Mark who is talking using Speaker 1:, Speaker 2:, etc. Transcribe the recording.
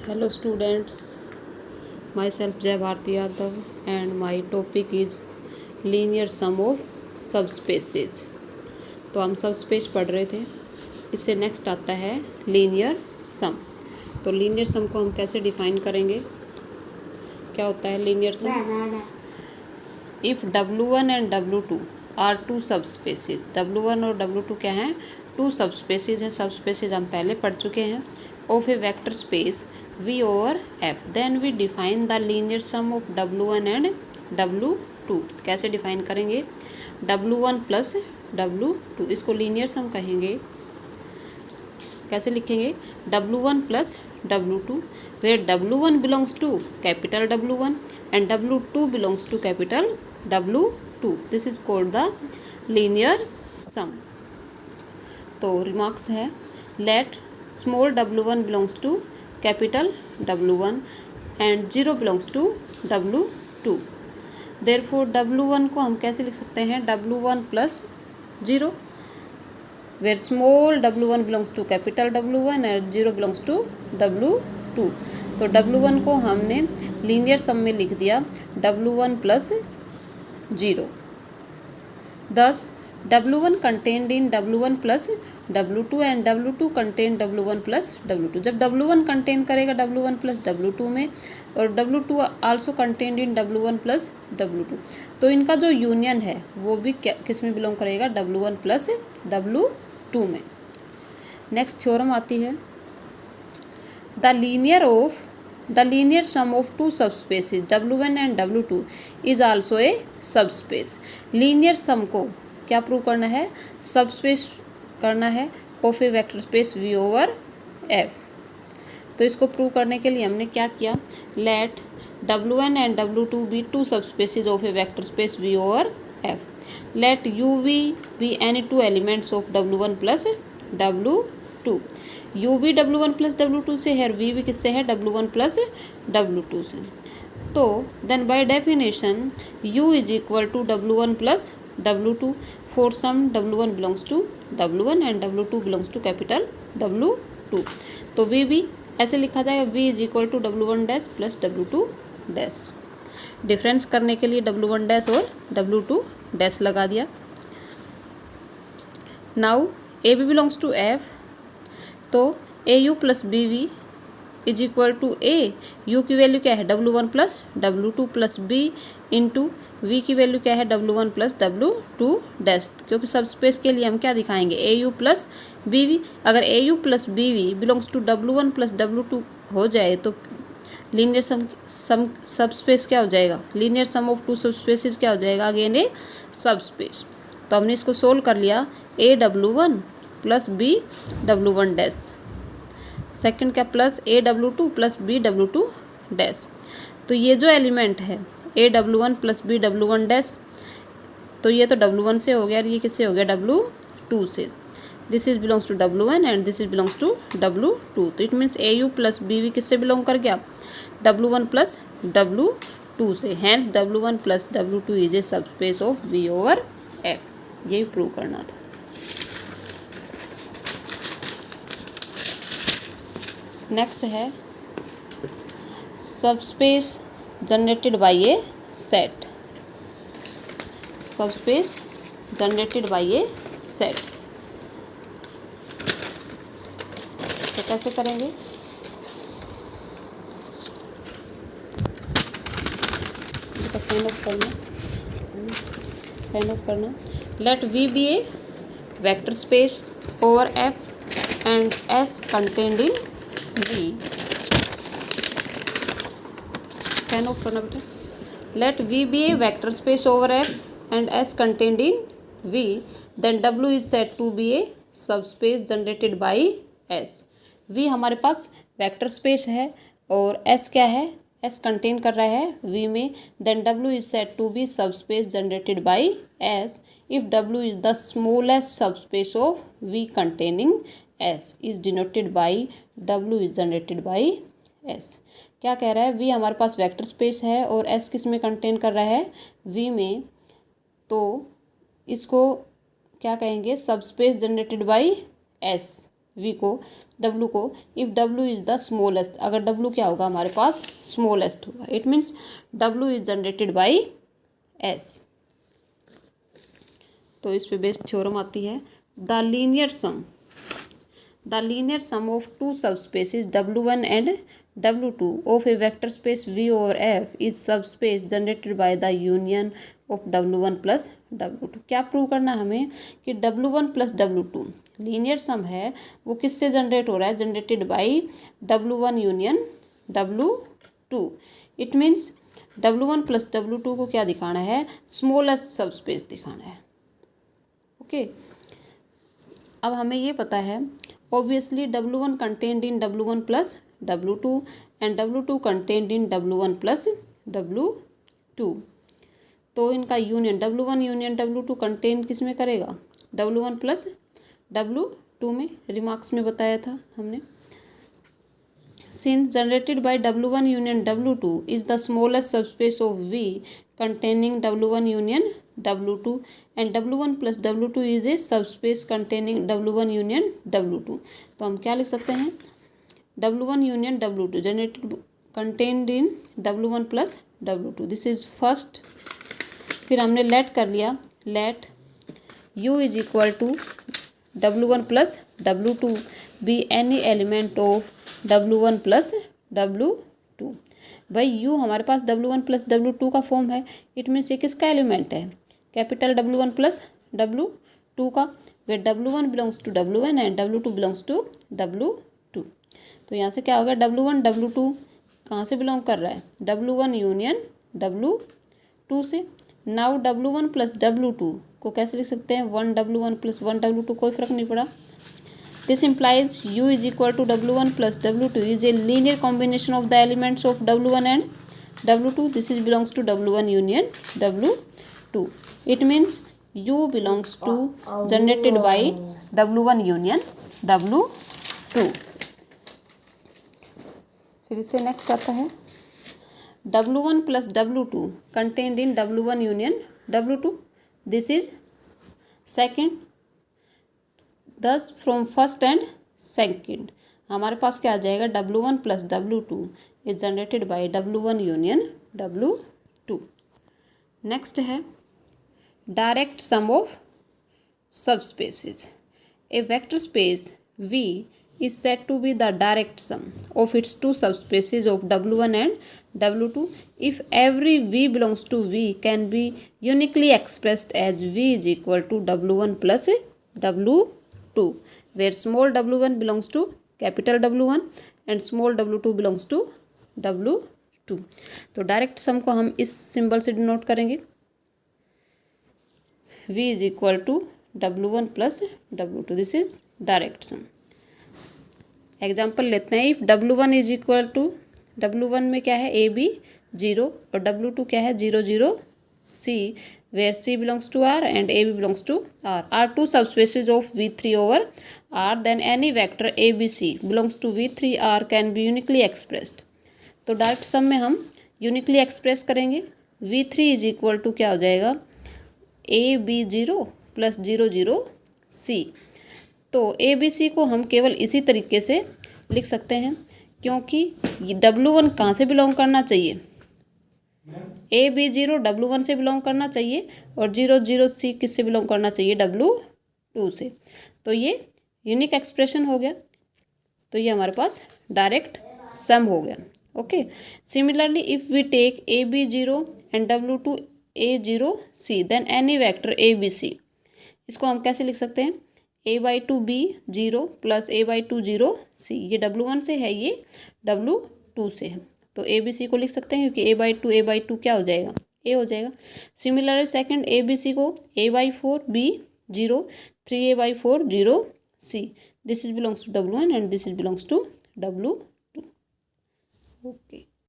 Speaker 1: Hello students, myself Jay Bharti Yadav and my topic is linear sum of subspaces। तो हम subspace पढ़ रहे थे, इससे नेक्स्ट आता है लीनियर सम। तो लीनियर सम को हम कैसे डिफाइन करेंगे, क्या होता है linear sum? If W1 and W2 are two subspaces, W1 और W2 क्या हैं? टू सबस्पेसेस हैं। सबस्पेसेस हम पहले पढ़ चुके हैं। Of a vector space V over F, then we define the linear sum of W1 and W2। कैसे डिफाइन करेंगे? W1 प्लस W2, इसको लीनियर सम कहेंगे। कैसे लिखेंगे? W1 plus W2, where W1 belongs to capital W1 and W2 belongs to capital W2। This is called the linear sum। तो remarks है, let small W1 belongs to capital W1 and 0 belongs to W2। therefore W1 को हम कैसे लिख सकते हैं? W1 plus 0, where small W1 belongs to capital W1 and 0 belongs to W2। तो W1 को हमने लीनियर सम में लिख दिया W1 plus 0। thus W1 contained in W1 plus W2 and W2 contain W1 plus W2। जब W1 कंटेन करेगा W1 plus W2 में और W2 also contained in W1 plus W2, तो इनका जो यूनियन है वो भी किस में बिलोंग करेगा? W1 प्लस W2 में। नेक्स्ट थ्योरम आती है, the linear sum of two subspaces W1 and W2 is also a subspace. Linear sum को क्या प्रूव करना है? सबस्पेस करना है of a vector space V over F। तो इसको प्रूव करने के लिए हमने क्या किया? Let W1 and W2 be two subspaces of a vector space V over F। Let UV be any two elements of W1 plus W2। UV W1 plus W2 से है, V भी किससे है? W1 प्लस W2 से। तो then by definition U is equal to W1 plus W2 for some W1 belongs to W1 and W2 belongs to capital W2। तो V भी ऐसे लिखा जाएगा, V is equal to W1 dash plus W2 dash. Difference करने के लिए W1 dash और W2 dash लगा दिया। Now AB belongs to F, तो AU plus BV is equal to A। U की वैल्यू क्या है? W1 plus W2 plus B into V की वैल्यू क्या है? W1 plus W2 dash. क्योंकि सब स्पेस के लिए हम क्या दिखाएंगे? AU plus BV। अगर AU plus BV belongs to W1 plus W2 हो जाए तो लीनियर सब स्पेस क्या हो जाएगा? लीनियर सम ऑफ टू सब स्पेसिस क्या हो जाएगा? अगेन ए सब स्पेस। तो हमने इसको सोल्व कर लिया, A W1 plus B W1 dash, second क्या plus A W2 plus B W2 dash. तो ये जो एलिमेंट है A W1 plus B W1 dash, तो ये तो W1 से हो गया और ये किससे हो गया? W2 से। This is belongs to W1 and this is belongs to W2। तो it means AU plus BV किससे बिलोंग कर गया? W1 प्लस W2 से। Hence W1 plus W2 is a subspace of V over F। यही prove करना था। Next है subspace generated by a set. Subspace generated by a set तो कैसे करेंगे? फाइंड ऑफ करना। Let V be a vector space over F and S contained in V। Span of करना बेटा। Let V be a vector space over F and S contained in V, then W is said to be a subspace generated by S। V हमारे पास vector space है और S क्या है? S contain कर रहा है V में, then W is said to be subspace generated by S if W is the smallest subspace of V containing S is denoted by W is generated by S। क्या कह रहा है? V हमारे पास vector space है और S किस में contain कर रहा है? V में। तो इसको क्या कहेंगे? Subspace generated by S। V को, डब्लू को, if W is the smallest, अगर डब्लू क्या होगा हमारे पास स्मॉलेस्ट होगा, it means W is generated by S. तो इस पे बेस्ड थ्योरम आती है, the linear sum of two subspaces W1 and W2 of a vector space V over F is subspace generated by the union of W1 plus W2। क्या prove करना हमें कि W1 plus W2 linear सम है, वो किससे generate हो रहा है, generated by W1 union W2। It means W1 plus W2 को क्या दिखाना है, स्मॉलेस्ट सबस्पेस दिखाना है। ओके अब हमें ये पता है obviously W1 contained in W1 plus W2 and W2 contained in W1 plus W2। तो इनका union W1 union W2 contain किस में करेगा, W1 प्लस W2 में, रिमार्क्स में बताया था हमने। Since generated by W1 union W2 is the smallest subspace of V containing W1 union W2 and W1 plus W2 is a subspace containing W1 union W2। तो हम क्या लिख सकते हैं, W1 union W2 generated contained in W1 plus W2, this is first. फिर हमने let कर लिया, let U is equal to W1 plus W2 be any element of W1 plus W2। भाई U हमारे पास W1 प्लस W2 का form है, it means ये किसका एलिमेंट है, कैपिटल W1 प्लस W2 का, where W1 belongs to W1 and W2 belongs to W2। तो यहाँ से क्या हो गया, W1 W2 कहाँ से बिलोंग कर रहा है, W1 यूनियन W2 से। नाउ W1 प्लस W2 को कैसे लिख सकते हैं, 1 W1 प्लस 1 W2, कोई फर्क नहीं पड़ा। This implies U is equal to W1 plus W2 is a linear combination of the elements of W1 and W2. This is belongs to W1 union W2. It means U belongs to generated by W1 union W2. फिर इससे next आता है W1 plus W2 contained in W1 union W2. This is second। thus from first and second हमारे पास क्या आ जाएगा, W1 plus W2 is generated by W1 union W2। Next है direct sum of subspaces. A vector space V is said to be the direct sum of its two subspaces of W1 and W2 if every V belongs to V can be uniquely expressed as V is equal to W1 plus W2, where small w1 belongs to capital W1 and small w2 belongs to W2। तो direct sum को हम इस symbol से denote करेंगे, V is equal to W1 plus W2, this is direct sum. Example लेते हैं, if W1 is equal to, W1 में क्या है AB 0 और W2 क्या है 0 0 C, where C belongs to R and AB belongs to R are two subspaces of V3 over R, then any vector ABC belongs to V3 R can be uniquely expressed। तो direct sum में हम uniquely express करेंगे, V3 is equal to क्या हो जाएगा, AB0 plus 0 0 C। तो ABC को हम केवल इसी तरीके से लिख सकते हैं, क्योंकि W1 कहाँ से बिलोंग करना चाहिए, AB0 W1 से बिलोंग करना चाहिए और 0 0 C किससे बिलोंग करना चाहिए, W2 से। तो ये यूनिक एक्सप्रेशन हो गया, तो ये हमारे पास डायरेक्ट सम हो गया। Okay, similarly if we take AB0 and W2 A0 C then any vector ABC, इसको हम कैसे लिख सकते हैं, A/2 B0 plus A/2 0 C, ये W1 से है, ये W2 से है, तो ABC को लिख सकते हैं क्योंकि A/2 क्या हो जाएगा, A हो जाएगा। सिमिलरली सेकंड ABC को A/4 B0 3A/4 0 C, this is belongs to W1 and this is belongs to W2। Okay.